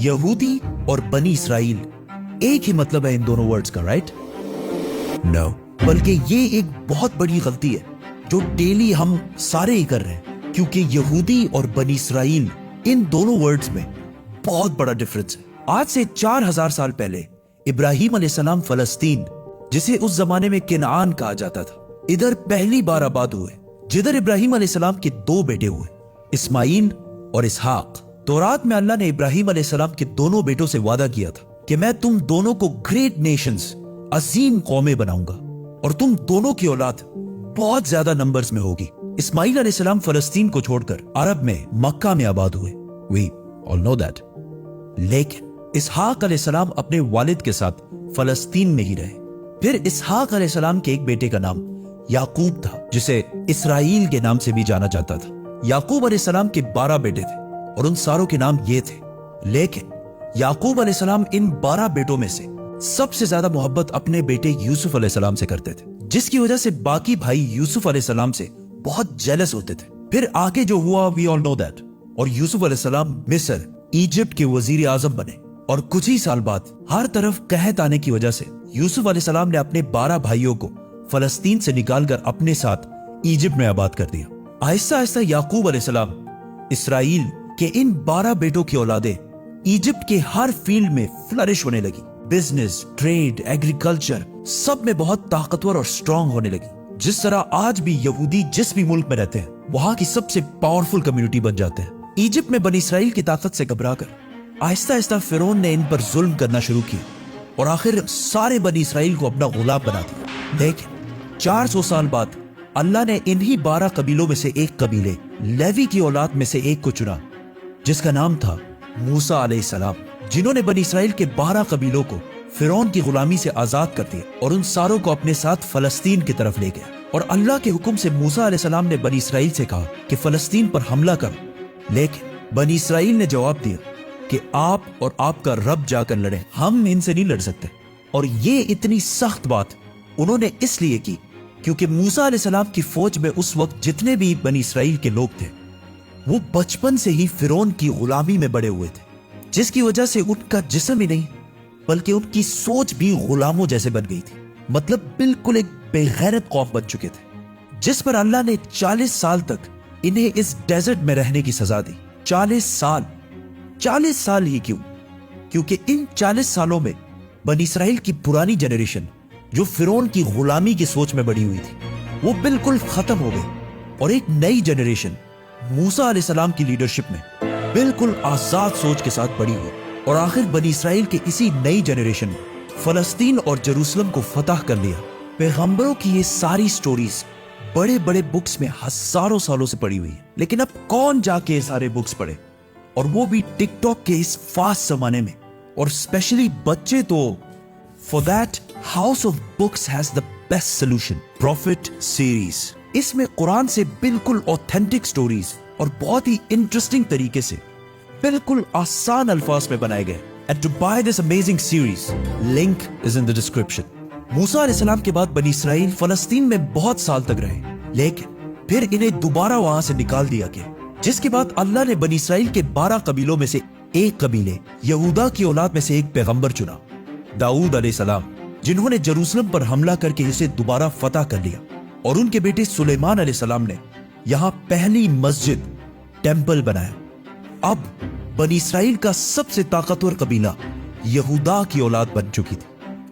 यहूदी और बनी इसराइल एक ही मतलब है इन दोनों वर्ड्स का, राइट? नो, बल्कि ये एक बहुत बड़ी गलती है जो डेली हम सारे ही कर रहे हैं, क्योंकि यहूदी और बनी इसराइल इन दोनों वर्ड्स में बहुत बड़ा डिफरेंस है। आज से 4000 साल पहले इब्राहिम अलैहिस्सलाम फलस्तीन, जिसे उस जमाने में किनान कहा जाता था, इधर पहली बार आबाद हुए, जिधर इब्राहिम अलैहिस्सलाम के 2 बेटे हुए, इस्माइल और इसहाक। तौरात में अल्लाह ने इब्राहिम अलैहिस्सलाम के दोनों बेटों से वादा किया था कि मैं तुम दोनों को ग्रेट नेशंस, अजीम कौमें बनाऊंगा और तुम दोनों की औलाद बहुत ज्यादा नंबर्स में होगी। इस्माइल अलैहिस्सलाम फलस्तीन को छोड़कर अरब में मक्का में आबाद हुए, वी ऑल नो दैट। लेकिन इसहाक अलैहिस्सलाम अपने वालिद के साथ फलस्तीन में ही रहे। फिर इसहाक अलैहिस्सलाम के एक बेटे का नाम याकूब था, जिसे इसराइल के नाम से भी जाना जाता था। याकूब अलैहिस्सलाम के 12 बेटे थे और उन सारों के नाम ये थे। लेकिन याकूब अलैहिस्सलाम इन 12 बेटों में से सबसे ज्यादा मोहब्बत अपने बेटे यूसुफ अलैहिस्सलाम से करते थे, जिसकी वजह से बाकी भाई यूसुफ अलैहिस्सलाम से बहुत जेलस होते थे। फिर आगे जो हुआ वी ऑल नो दैट, और यूसुफ अलैहिस्सलाम मिस्र, इजिप्ट के वजीर आजम बने। और कुछ ही साल बाद हर तरफ कहत आने की वजह से यूसुफ अलैहिस्सलाम ने अपने 12 भाइयों को फलस्तीन से निकालकर अपने साथ इजिप्ट में आबाद कर दिया। आहिस्ता आहिस्ता याकूब अलैहिस्सलाम इसराइल के इन 12 बेटों की औलादें इजिप्ट के हर फील्ड में फ्लरिश होने लगी। बिजनेस, ट्रेड, एग्रीकल्चर, सब में बहुत ताकतवर और स्ट्रांग होने लगी। जिस तरह आज भी यहूदी जिस भी मुल्क में रहते हैं वहां की सबसे पावरफुल कम्युनिटी बन जाते हैं। इजिप्ट में बनी इसराइल की ताकत से घबराकर आहिस्ता आहिस्ता फिरौन ने इन पर जुल्म करना शुरू किया और आखिर सारे बनी इसराइल को अपना गुलाम बना दिया। लेकिन 400 साल बाद अल्लाह ने इन्हीं 12 कबीलों में से एक कबीले लेवी की औलाद में से एक को चुना, जिसका नाम था मूसा अलैहिस्सलाम, जिन्होंने बनी इसराइल के 12 कबीलों को फिरौन की गुलामी से आजाद कर दिया और उन सारों को अपने साथ फलस्तीन की तरफ ले गया। और अल्लाह के हुक्म से मूसा अलैहिस्सलाम ने बनी इसराइल से कहा कि फलस्तीन पर हमला करो। लेकिन बनी इसराइल ने जवाब दिया कि आप और आपका रब जाकर लड़े, हम इनसे नहीं लड़ सकते। और ये इतनी सख्त बात उन्होंने इसलिए की क्योंकि मूसा अलैहिस्सलाम की फौज में उस वक्त जितने भी बनी इसराइल के लोग थे वो बचपन से ही फिरौन की गुलामी में बड़े हुए थे, जिसकी वजह से उनका जिस्म ही नहीं बल्कि उनकी सोच भी गुलामों जैसे बन गई थी। मतलब बिल्कुल एक बेगैरत कौम बन चुके थे, जिस पर अल्लाह ने 40 साल तक इन्हें इस डेजर्ट में रहने की सजा दी। 40 साल ही क्यों? क्योंकि इन 40 सालों में बनी इसराइल की पुरानी जनरेशन जो फिरौन की गुलामी की सोच में बड़ी हुई थी वो बिल्कुल खत्म हो गई और एक नई जनरेशन मूसा अलैहिस्सलाम की लीडरशिप में बिल्कुल आजाद सोच के साथ बड़ी हुई। और आखिर बनी इसराइल के इसी नई जनरेशन ने फलस्तीन और जेरूसलम को फतह कर लिया। पैगंबरों की ये सारी स्टोरीज बड़े बड़े बुक्स में हजारों सालों से पड़ी हुई है, लेकिन अब कौन जाके ये सारे बुक्स पढ़े, और वो भी टिकटॉक के इस फास्ट जमाने में, और स्पेशली बच्चे। तो for that house of books has the best solution, profit series. इसमें कुरान से बिल्कुल ऑथेंटिक स्टोरीज और बहुत ही इंटरेस्टिंग तरीके से बिल्कुल आसान अल्फाज में बनाए गए। And to buy this amazing series, link is in the description. Musa अलैहिस्सलाम के बाद बनी इसराइल फलस्तीन में बहुत साल तक रहे, लेकिन फिर इन्हें दोबारा वहां से निकाल दिया गया, जिसके बाद अल्लाह ने बनी इसराइल के 12 कबीलों में से एक कबीले यहूदा की औलाद में से एक पैगंबर चुना, दाऊद अलैहिस्सलाम, जिन्होंने जेरूसलम पर हमला करके इसे दोबारा फतह कर लिया। और उनके बेटे सुलेमान अलैहिस्सलाम ने यहाँ पहली मस्जिद, टेंपल बनाया। अब बनी इसराइल का सबसे ताकतवर कबीला यहूदा की औलाद बन चुकी थी,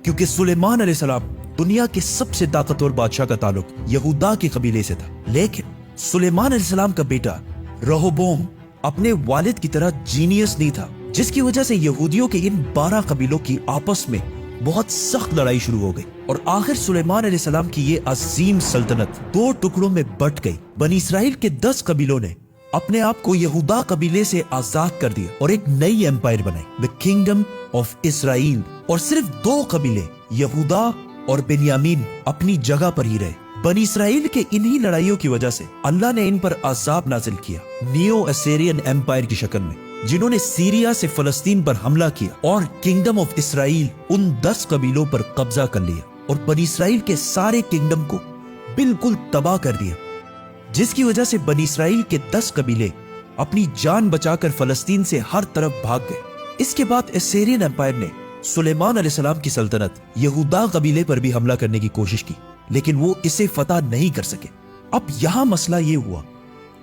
क्योंकि सुलेमान अलैहिस्सलाम दुनिया के सबसे ताकतवर बादशाह का ताल्लुक यहूदा के कबीले से था। लेकिन सुलेमान अलैहिस्सलाम का बेटा रहोबोम अपने वालिद की तरह जीनियस नहीं था, जिसकी वजह से यहूदियों के इन 12 कबीलों की आपस में बहुत सख्त लड़ाई शुरू हो गई और आखिर सुलेमान अलैहिस्सलाम की ये अजीम सल्तनत 2 टुकड़ों में बट गई। बनी इसराइल के 10 कबीलों ने अपने आप को यहूदा कबीले से आजाद कर दिया और एक नई एम्पायर बनाई, द किंगडम ऑफ इसराइल। और सिर्फ 2 कबीले यहूदा और बेन्यामीन अपनी जगह पर ही रहे। बनी इसराइल के इन्हीं लड़ाइयों की वजह से अल्लाह ने इन पर अजाब नाजिल किया नियो असेरियन एम्पायर की शक्ल में, जिन्होंने सीरिया से फलस्तीन पर हमला किया और किंगडम ऑफ इसराइल उन 10 कबीलों पर कब्जा कर लिया और बनी इसराइल के सारे किंगडम को बिल्कुल तबाह कर दिया, जिसकी वजह से बनी इसराइल के 10 कबीले अपनी जान बचाकर फलस्तीन से हर तरफ भाग गए। इसके बाद एसेरियन एम्पायर ने सुलेमान अलैहिस्सलाम की सल्तनत यहूदा कबीले पर भी हमला करने की कोशिश की, लेकिन वो इसे फतह नहीं कर सके। अब यहां मसला ये हुआ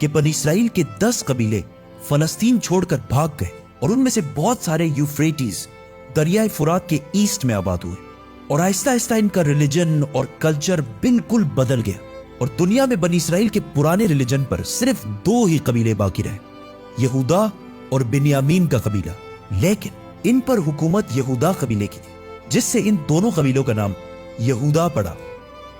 कि बनी इसराइल के 10 कबीले फलस्तीन छोड़कर भाग गए और उनमें से बहुत सारे यूफ्रेटिस दरियाए फुरात के ईस्ट में आबाद हुए और आहिस्ता आहिस्ता इनका रिलीजन और कल्चर बिल्कुल बदल गया और दुनिया में बनी इसराइल के पुराने रिलीजन पर सिर्फ 2 ही कबीले बाकी रहे, यहूदा और बिन्यामीन का कबीला। लेकिन इन पर हुकूमत यहूदा कबीले की थी, जिससे इन दोनों कबीलों का नाम यहूदा पड़ा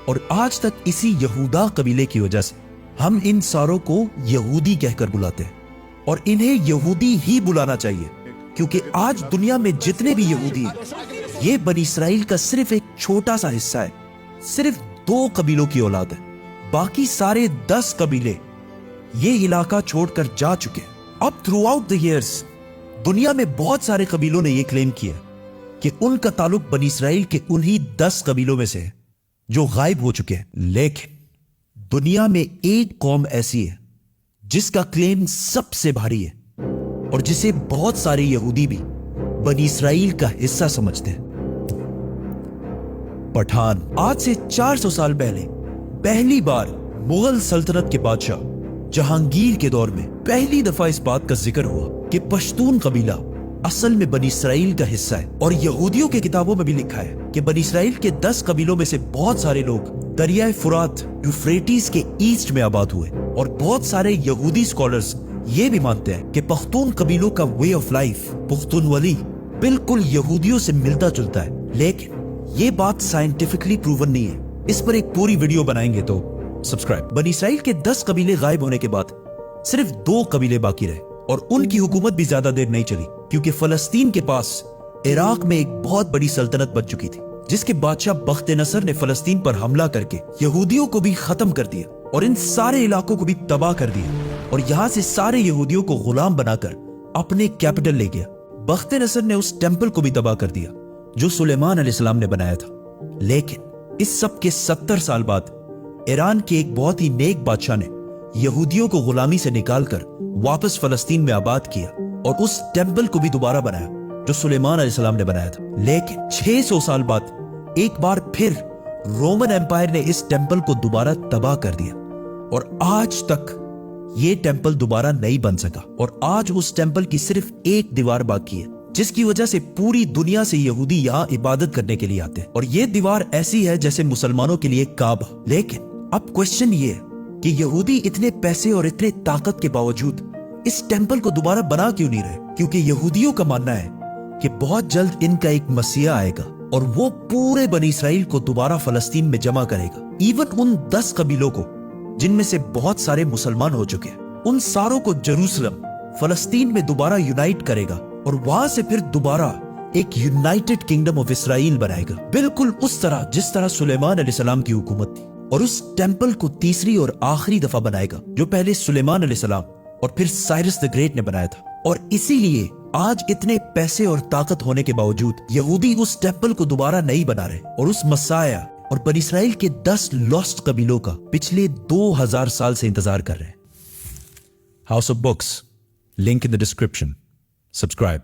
और आज तक इसी यहूदा कबीले की वजह से हम इन सारों को यहूदी कहकर बुलाते हैं और इन्हें यहूदी ही बुलाना चाहिए, क्योंकि आज दुनिया में जितने भी यहूदी हैं ये बनी इसराइल का सिर्फ एक छोटा सा हिस्सा है। सिर्फ 2 कबीलों की औलाद है, बाकी सारे 10 कबीले ये इलाका छोड़कर जा चुके हैं। अब थ्रू आउट द ईयर्स दुनिया में बहुत सारे कबीलों ने यह क्लेम किया कि उनका ताल्लुक बनी इसराइल के उन्हीं 10 कबीलों में से है जो गायब हो चुके हैं। लेकिन दुनिया में एक कौम ऐसी है जिसका क्लेम सबसे भारी है और जिसे बहुत सारे यहूदी भी बनी इसराइल का हिस्सा समझते हैं, पठान। आज से 400 साल पहले पहली बार मुगल सल्तनत के बादशाह जहांगीर के दौर में पहली दफा इस बात का जिक्र हुआ कि पश्तून कबीला असल में बनी इसराइल का हिस्सा है और यहूदियों की किताबों में भी लिखा है कि बनी इसराइल के 10 कबीलों में से बहुत सारे लोग दरियाए फुरात यूफ्रेटिस के ईस्ट में आबाद हुए और बहुत सारे यहूदी स्कॉलर्स ये भी मानते हैं कि पख्तून कबीलों का वे ऑफ लाइफ पुख्तूनवली बिल्कुल यहूदियों से मिलता जुलता है। लेकिन ये बात साइंटिफिकली प्रूवन नहीं है, इस पर एक पूरी वीडियो बनाएंगे, तो सब्सक्राइब। बनी इसराइल के 10 कबीले गायब होने के बाद सिर्फ 2 कबीले बाकी रहे और उनकी हुकूमत भी ज्यादा देर नहीं चली, क्योंकि फलस्तीन के पास इराक में एक बहुत बड़ी सल्तनत बन चुकी थी, जिसके बादशाह बख्त नसर ने फलस्तीन पर हमला करके यहूदियों को भी खत्म कर दिया और इन सारे इलाकों को भी तबाह कर दिया और यहां से सारे यहूदियों को गुलाम बनाकर अपने कैपिटल ले गया। बख्त नसर ने उस टेंपल को भी तबाह कर दिया जो सुलेमान अलैहिस्सलाम ने बनाया था। लेकिन इस सब के 70 साल बाद ईरान के एक बहुत ही नेक बादशाह ने यहूदियों को गुलामी से निकालकर वापस फलस्तीन में आबाद किया और उस टेंपल को भी दोबारा बनाया जो सुलेमान अलैहिस्सलाम ने बनाया था। लेकिन 600 साल बाद एक बार फिर रोमन एम्पायर ने इस टेंपल को दोबारा तबाह कर दिया और आज तक ये टेंपल दोबारा नहीं बन सका और आज उस टेंपल की सिर्फ एक दीवार बाकी है, जिसकी वजह से पूरी दुनिया से यहूदी यहाँ इबादत करने के लिए आते हैं और ये दीवार ऐसी है जैसे मुसलमानों के लिए काबा। लेकिन अब क्वेश्चन ये है कि यहूदी इतने पैसे और इतने ताकत के बावजूद इस टेंपल को दोबारा बना क्यों नहीं रहे? क्योंकि यहूदियों का मानना है कि बहुत जल्द इनका एक मसीहा आएगा और वो पूरे बनी इसराइल को दोबारा फलस्तीन में जमा करेगा। इवन उन 10 कबीलों को जिनमें से बहुत सारे मुसलमान हो चुके हैं, उन सारों को जेरूसलम फलस्तीन में दोबारा यूनाइट करेगा और वहां से फिर दोबारा एक यूनाइटेड किंगडम ऑफ इसराइल बनाएगा, बिल्कुल उस तरह जिस तरह सुलेमान अलैहिस्सलाम की हुकूमत थी। और उस टेंपल को तीसरी और आखिरी दफा बनाएगा जो पहले सुलेमान अलैहिस्सलाम और फिर साइरस द ग्रेट ने बनाया था। और इसीलिए आज इतने पैसे और ताकत होने के बावजूद यहूदी उस टेंपल को दोबारा नहीं बना रहे और उस मसाया और बनी इसराइल के 10 लॉस्ट कबीलों का पिछले 2000 साल से इंतजार कर रहे हैं। House of books, link in the description. Subscribe.